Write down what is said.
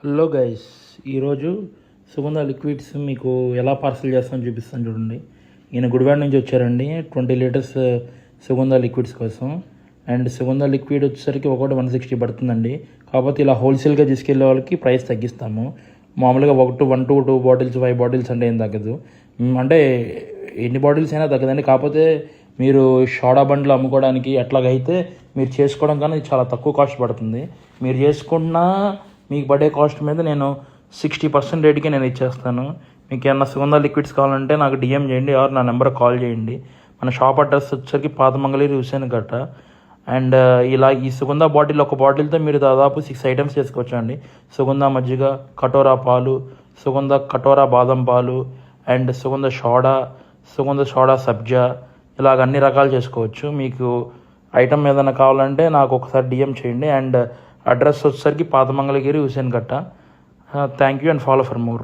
Hello guys, ఈరోజు సుగంధ liquids మీకు ఎలా పార్సల్ చేస్తామో చూపిస్తాను చూడండి. ఈయన గుడివాడ నుంచి వచ్చారండి 20 లీటర్స్ సుగంధ లిక్విడ్స్ కోసం. అండ్ సుగంధ లిక్విడ్ వచ్చేసరికి ఒకటి 160 పడుతుందండి. కాకపోతే ఇలా హోల్సేల్గా తీసుకెళ్లే వాళ్ళకి ప్రైస్ తగ్గిస్తాము. మామూలుగా 2 బాటిల్స్ 5 బాటిల్స్ అంటే ఏం తగ్గదు. అంటే ఎన్ని బాటిల్స్ అయినా తగ్గదండి. కాకపోతే మీరు సోడా బండ్లు అమ్ముకోవడానికి అట్లాగైతే మీరు చేసుకోవడం కానీ చాలా తక్కువ కాస్ట్ పడుతుంది. మీరు చేసుకున్న మీకు పడే కాస్ట్ మీద నేను 60% రేటుకి నేను ఇచ్చేస్తాను. మీకు ఏమన్నా సుగంధ లిక్విడ్స్ కావాలంటే నాకు డిఎం చేయండి, ఆర్ నా నెంబర్ కాల్ చేయండి. మన షాప్ అడ్రస్ వచ్చేసరికి పాత మంగళగిరి హుస్సేన్ గట్ట. అండ్ ఇలా ఈ సుగంధ బాటిల్ ఒక బాటిల్తో మీరు దాదాపు 6 ఐటమ్స్ చేసుకోవచ్చు అండి. సుగంధ మజ్జిగ, కటోరా పాలు, సుగంధ కటోరా బాదం పాలు, అండ్ సుగంధ సోడా సబ్జా, ఇలాగ అన్ని రకాలు చేసుకోవచ్చు. మీకు ఐటమ్ ఏదైనా కావాలంటే నాకు ఒకసారి డిఎం చేయండి. అండ్ అడ్రస్ వచ్చేసరికి పాత మంగళగిరి హుస్సేన్ గట్ట. Thank you and follow for more.